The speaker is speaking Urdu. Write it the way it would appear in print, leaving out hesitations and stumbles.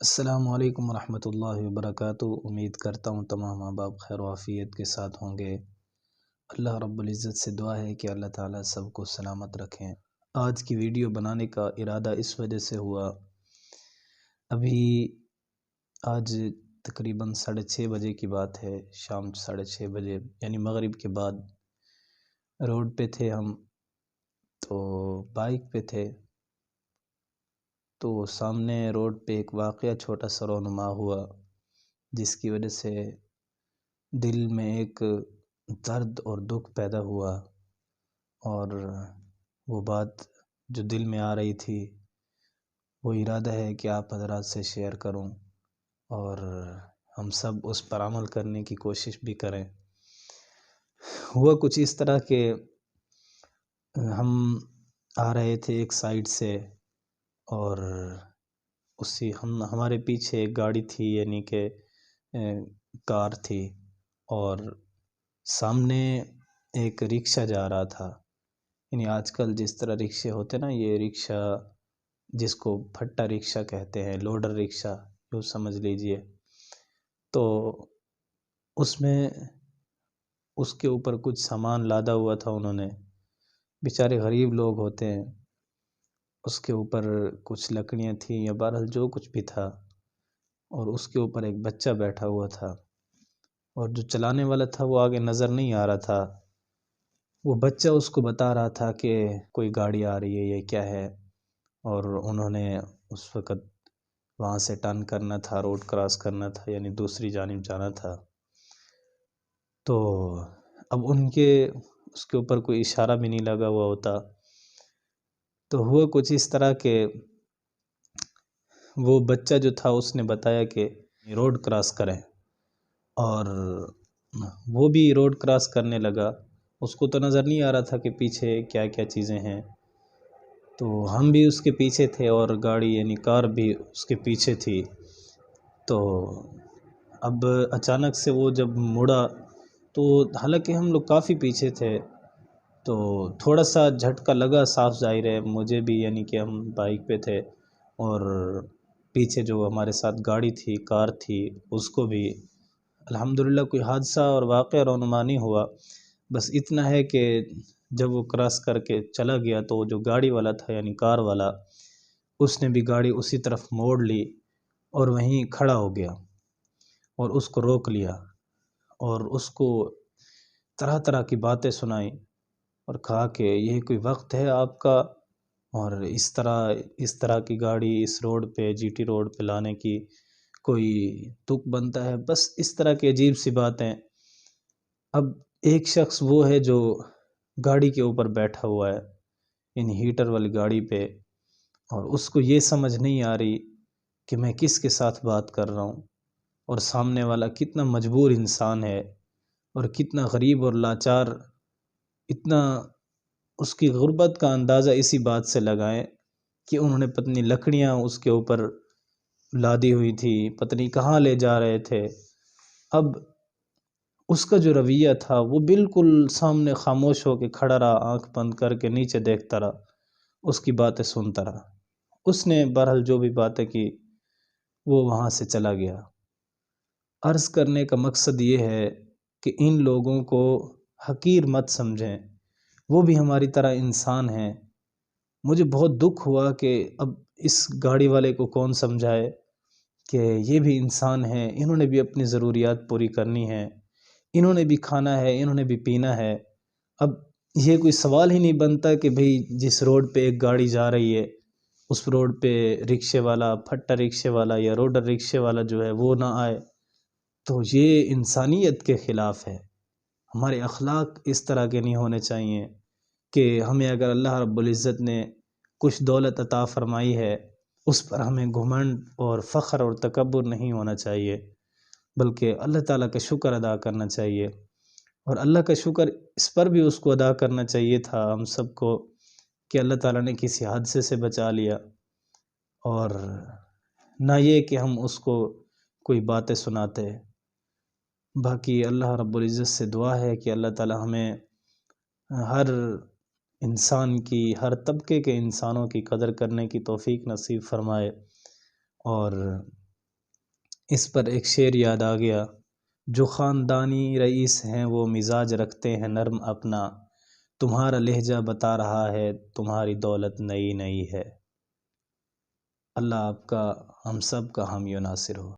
السلام علیکم ورحمۃ اللہ وبرکاتہ۔ امید کرتا ہوں تمام ماں باپ خیر و عافیت کے ساتھ ہوں گے۔ اللہ رب العزت سے دعا ہے کہ اللہ تعالیٰ سب کو سلامت رکھیں۔ آج کی ویڈیو بنانے کا ارادہ اس وجہ سے ہوا، ابھی آج تقریباً 6:30 بجے کی بات ہے، شام 6:30 بجے یعنی مغرب کے بعد روڈ پہ تھے ہم، تو بائک پہ تھے، تو سامنے روڈ پہ ایک واقعہ چھوٹا سا رونما ہوا، جس کی وجہ سے دل میں ایک درد اور دکھ پیدا ہوا، اور وہ بات جو دل میں آ رہی تھی وہ ارادہ ہے کہ آپ حضرات سے شیئر کروں اور ہم سب اس پر عمل کرنے کی کوشش بھی کریں۔ ہوا کچھ اس طرح کہ ہم آ رہے تھے ایک سائیڈ سے، اور ہمارے پیچھے ایک گاڑی تھی، یعنی کہ کار تھی، اور سامنے ایک رکشہ جا رہا تھا۔ یعنی آج کل جس طرح رکشے ہوتے نا، یہ رکشہ جس کو پھٹا رکشہ کہتے ہیں، لوڈر رکشہ یوں سمجھ لیجئے، تو اس میں اس کے اوپر کچھ سامان لادا ہوا تھا انہوں نے، بیچارے غریب لوگ ہوتے ہیں، اس کے اوپر کچھ لکڑیاں تھیں یا بہرحال جو کچھ بھی تھا، اور اس کے اوپر ایک بچہ بیٹھا ہوا تھا، اور جو چلانے والا تھا وہ آگے نظر نہیں آ رہا تھا۔ وہ بچہ اس کو بتا رہا تھا کہ کوئی گاڑی آ رہی ہے، یہ کیا ہے، اور انہوں نے اس وقت وہاں سے ٹرن کرنا تھا، روڈ کراس کرنا تھا، یعنی دوسری جانب جانا تھا۔ تو اب اس کے اوپر کوئی اشارہ بھی نہیں لگا ہوا ہوتا، تو ہوا کچھ اس طرح کہ وہ بچہ جو تھا اس نے بتایا کہ روڈ کراس کریں، اور وہ بھی روڈ کراس کرنے لگا۔ اس کو تو نظر نہیں آ رہا تھا کہ پیچھے کیا کیا چیزیں ہیں، تو ہم بھی اس کے پیچھے تھے، اور گاڑی یعنی کار بھی اس کے پیچھے تھی۔ تو اب اچانک سے وہ جب مڑا، تو حالانکہ ہم لوگ کافی پیچھے تھے، تو تھوڑا سا جھٹکا لگا، صاف ظاہر ہے مجھے بھی، یعنی کہ ہم بائک پہ تھے، اور پیچھے جو ہمارے ساتھ گاڑی تھی، کار تھی، اس کو بھی۔ الحمدللہ کوئی حادثہ اور واقعہ رونما نہیں ہوا، بس اتنا ہے کہ جب وہ کراس کر کے چلا گیا تو جو گاڑی والا تھا یعنی کار والا، اس نے بھی گاڑی اسی طرف موڑ لی اور وہیں کھڑا ہو گیا، اور اس کو روک لیا، اور اس کو طرح طرح کی باتیں سنائیں، اور کہا کہ یہ کوئی وقت ہے آپ کا، اور اس طرح کی گاڑی اس روڈ پہ، جی ٹی روڈ پہ لانے کی کوئی تک بنتا ہے، بس اس طرح کی عجیب سی باتیں۔ اب ایک شخص وہ ہے جو گاڑی کے اوپر بیٹھا ہوا ہے، یعنی ہیٹر والی گاڑی پہ، اور اس کو یہ سمجھ نہیں آ رہی کہ میں کس کے ساتھ بات کر رہا ہوں، اور سامنے والا کتنا مجبور انسان ہے، اور کتنا غریب اور لاچار، اتنا اس کی غربت کا اندازہ اسی بات سے لگائیں کہ انہوں نے پتنی لکڑیاں اس کے اوپر لادی ہوئی تھی، پتنی کہاں لے جا رہے تھے۔ اب اس کا جو رویہ تھا وہ بالکل سامنے خاموش ہو کے کھڑا رہا، آنکھ بند کر کے نیچے دیکھتا رہا، اس کی باتیں سنتا رہا۔ اس نے بہرحال جو بھی باتیں کی وہ وہاں سے چلا گیا۔ عرض کرنے کا مقصد یہ ہے کہ ان لوگوں کو حقیر مت سمجھیں، وہ بھی ہماری طرح انسان ہیں۔ مجھے بہت دکھ ہوا کہ اب اس گاڑی والے کو کون سمجھائے کہ یہ بھی انسان ہیں، انہوں نے بھی اپنی ضروریات پوری کرنی ہیں، انہوں نے بھی کھانا ہے، انہوں نے بھی پینا ہے۔ اب یہ کوئی سوال ہی نہیں بنتا کہ بھئی جس روڈ پہ ایک گاڑی جا رہی ہے، اس روڈ پہ رکشے والا، پھٹا رکشے والا یا روڈر رکشے والا جو ہے وہ نہ آئے، تو یہ انسانیت کے خلاف ہے۔ ہمارے اخلاق اس طرح کے نہیں ہونے چاہیے کہ ہمیں اگر اللہ رب العزت نے کچھ دولت عطا فرمائی ہے، اس پر ہمیں گھمنڈ اور فخر اور تکبر نہیں ہونا چاہیے، بلکہ اللہ تعالیٰ کا شکر ادا کرنا چاہیے، اور اللہ کا شکر اس پر بھی اس کو ادا کرنا چاہیے تھا ہم سب کو کہ اللہ تعالیٰ نے کسی حادثے سے بچا لیا، اور نہ یہ کہ ہم اس کو کوئی باتیں سناتے۔ باقی اللہ رب العزت سے دعا ہے کہ اللہ تعالیٰ ہمیں ہر انسان کی، ہر طبقے کے انسانوں کی قدر کرنے کی توفیق نصیب فرمائے، اور اس پر ایک شعر یاد آ گیا: جو خاندانی رئیس ہیں وہ مزاج رکھتے ہیں نرم اپنا، تمہارا لہجہ بتا رہا ہے تمہاری دولت نئی نئی ہے۔ اللہ آپ کا ہم سب کا حامی و ناصر ہو۔